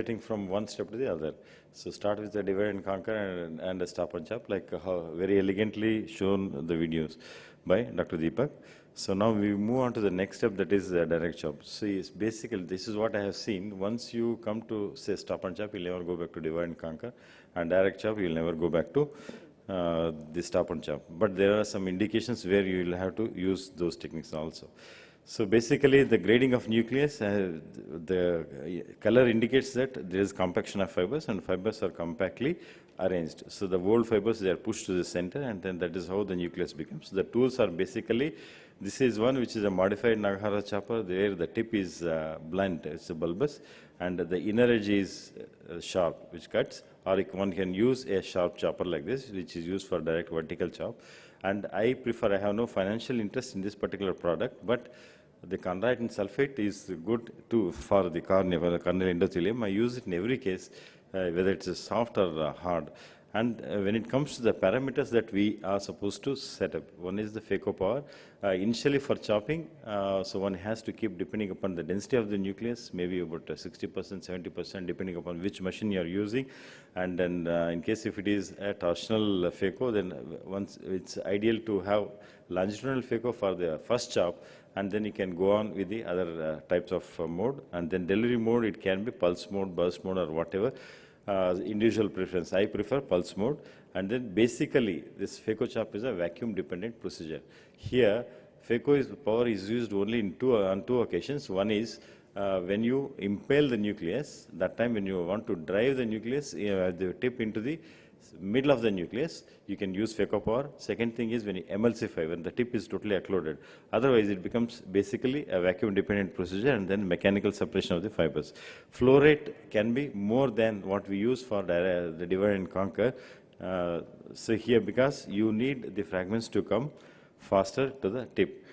getting from one step to the other. So start with the divide and conquer and a stop and chop, like how very elegantly shown the videos by Dr. Deepak. So now we move on to the next step, that is direct chop. See, it's basically, this is what I have seen. Once you come to say stop and chop, you'll never go back to divide and conquer, and direct chop, you'll never go back to the stop and chop. But there are some indications where you will have to use those techniques also. So basically, the grading of nucleus, the color indicates that there is compaction of fibers, and fibers are compactly arranged. So the old fibers, they are pushed to the center, and then that is how the nucleus becomes. The tools are basically, this is one which is a modified Nagahara chopper, where the tip is blunt, it's a bulbous, and the inner edge is sharp, which cuts. Or one can use a sharp chopper like this, which is used for direct vertical chop. And I prefer, I have no financial interest in this particular product, but the chondroitin sulfate is good too for the cornea, for the corneal endothelium. I use it in every case, whether it's soft or hard. And when it comes to the parameters that we are supposed to set up, one is the phaco power. Initially for chopping, so one has to keep depending upon the density of the nucleus, maybe about 60%, 70%, depending upon which machine you are using. And then in case if it is a torsional phaco, then once it's ideal to have longitudinal phaco for the first chop, and then you can go on with the other types of mode. And then delivery mode, it can be pulse mode, burst mode, or whatever. Individual preference. I prefer pulse mode. And then basically, this phaco chop is a vacuum dependent procedure. Here, phaco power is used only on two occasions. One is when you impale the nucleus, that time when you want to drive the nucleus, the tip into the middle of the nucleus, you can use phaco power. Second thing is when you emulsify, when the tip is totally occluded. Otherwise, it becomes basically a vacuum dependent procedure, and then mechanical separation of the fibers. Flow rate can be more than what we use for the divide and conquer. So here, because you need the fragments to come faster to the tip.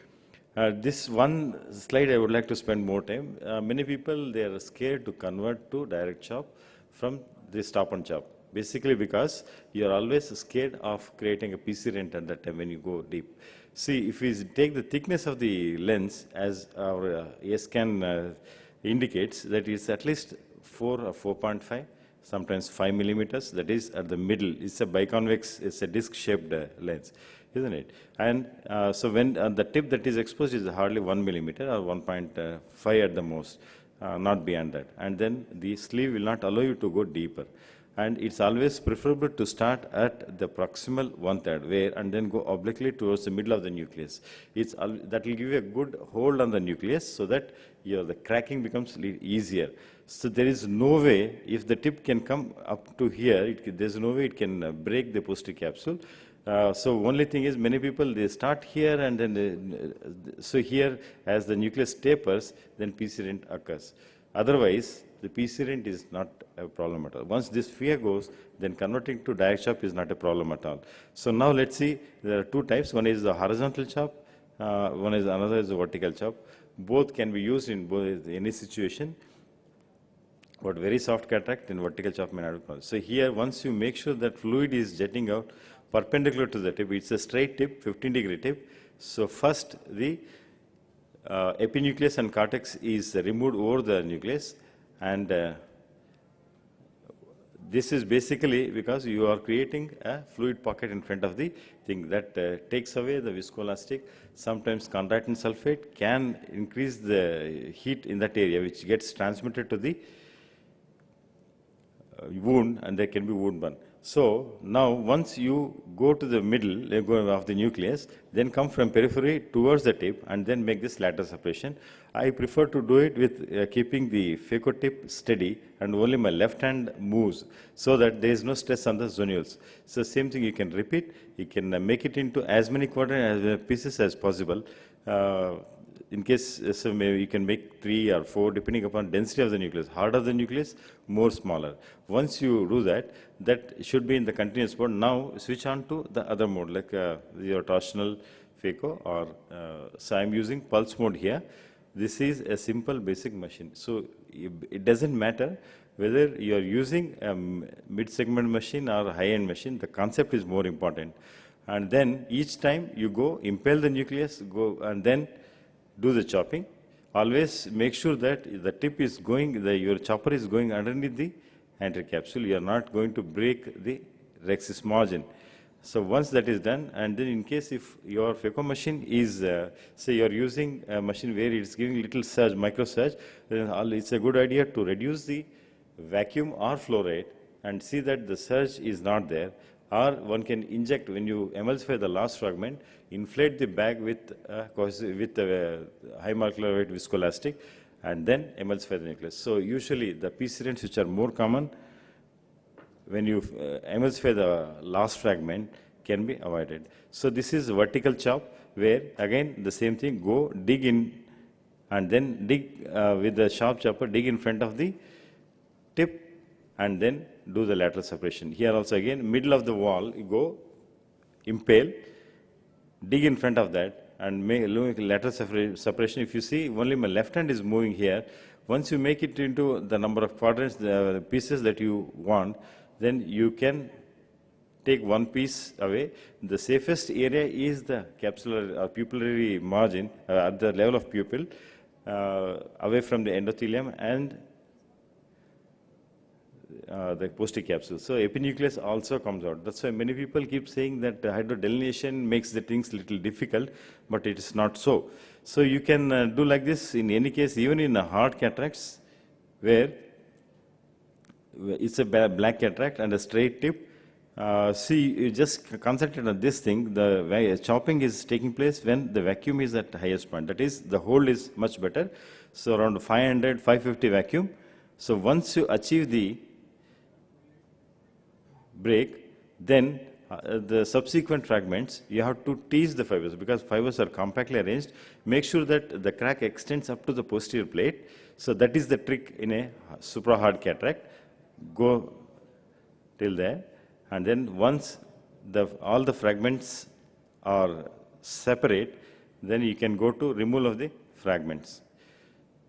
This one slide I would like to spend more time. Many people, they are scared to convert to direct chop from the stop and chop. Basically because you are always scared of creating a PC rent at that time when you go deep. See, if we take the thickness of the lens, as our scan indicates, that is at least 4 or 4.5, sometimes 5 millimeters. That is at the middle. It's a biconvex, it's a disc-shaped lens, isn't it? And so when the tip that is exposed is hardly 1 millimeter or 1.5 at the most, not beyond that. And then the sleeve will not allow you to go deeper. And it's always preferable to start at the proximal 1/3, where and then go obliquely towards the middle of the nucleus. That will give you a good hold on the nucleus, so that the cracking becomes easier. So there is no way, if the tip can come up to here, there's no way it can break the posterior capsule. So only thing is, many people, they start here, and then so here, as the nucleus tapers, then PC rent occurs. Otherwise, the PC rent is not a problem at all. Once this sphere goes, then converting to direct chop is not a problem at all. So now let's see, there are two types. One is the horizontal chop, another is the vertical chop. Both can be used in any situation. But very soft cataract in vertical chop may not be possible. So here, once you make sure that fluid is jetting out perpendicular to the tip, it's a straight tip, 15-degree tip. So first, the epinucleus and cortex is removed over the nucleus, and this is basically because you are creating a fluid pocket in front of the thing that takes away the viscoelastic. Sometimes chondroitin sulfate can increase the heat in that area, which gets transmitted to the wound, and there can be wound burn. So now once you go to the middle of the nucleus, then come from periphery towards the tip, and then make this lateral separation. I prefer to do it with keeping the phaco tip steady, and only my left hand moves, so that there is no stress on the zonules. So same thing you can repeat. You can make it into as many quadrant pieces as possible. In case, so maybe you can make 3 or 4 depending upon density of the nucleus. Harder the nucleus, more smaller. Once you do that, that should be in the continuous mode. Now switch on to the other mode, like your torsional phaco, or so I'm using pulse mode here. This is a simple basic machine. So it doesn't matter whether you are using a mid-segment machine or a high-end machine. The concept is more important. And then each time you go impale the nucleus, go and then do the chopping. always make sure that the tip is going, your chopper is going underneath the anterior capsule. You are not going to break the rhexis margin. So once that is done, and then in case if your phaco machine is, say you are using a machine where it's giving little surge, micro surge, then it's a good idea to reduce the vacuum or flow rate and see that the surge is not there. Or one can inject, when you emulsify the last fragment, inflate the bag with high molecular weight viscoelastic and then emulsify the nucleus. So usually the P serines which are more common, when you emulsify the last fragment, can be avoided. So this is vertical chop, where again the same thing, go dig in and then dig with the sharp chopper, dig in front of the tip and then do the lateral separation. Here also again, middle of the wall, you go impale, dig in front of that and make lateral separation. If you see, only my left hand is moving here. Once you make it into the number of quadrants, the pieces that you want, then you can take one piece away. The safest area is the capsular or pupillary margin at the level of pupil, away from the endothelium and the posterior capsule. So epinucleus also comes out. That's why many people keep saying that hydrodelineation makes the things little difficult, but it is not so. So you can do like this in any case, even in hard cataracts, where it's a black cataract and a straight tip. See, you just concentrate on this thing. The chopping is taking place when the vacuum is at the highest point. That is, the hold is much better. So around 500, 550 vacuum. So once you achieve the break, then the subsequent fragments, you have to tease the fibers, because fibers are compactly arranged. Make sure that the crack extends up to the posterior plate. So that is the trick in a supra hard cataract. Go till there, and then once all the fragments are separate, then you can go to removal of the fragments.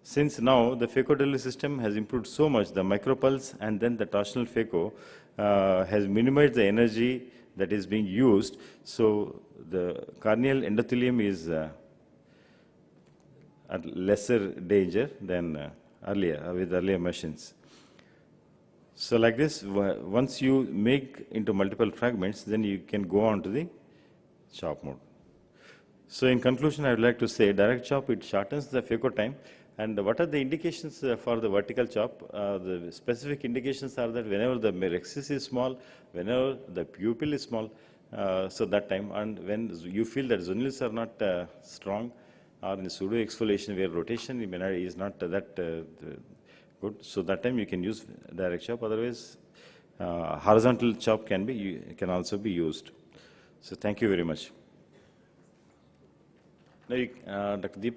Since now the phaco-delivery system has improved so much, the micropulse and then the torsional phaco has minimized the energy that is being used. So the corneal endothelium is at lesser danger than earlier with earlier machines. So like this, once you make into multiple fragments, then you can go on to the chop mode. So in conclusion, I would like to say direct chop, it shortens the phaco time. And what are the indications for the vertical chop? The specific indications are that whenever the rhexis is small, whenever the pupil is small, so that time, and when you feel that zonules are not strong, or in pseudo exfoliation where rotation is not that good, so that time you can use direct chop. Otherwise, horizontal chop can also be used. So thank you very much. Now, Dr. Deepak.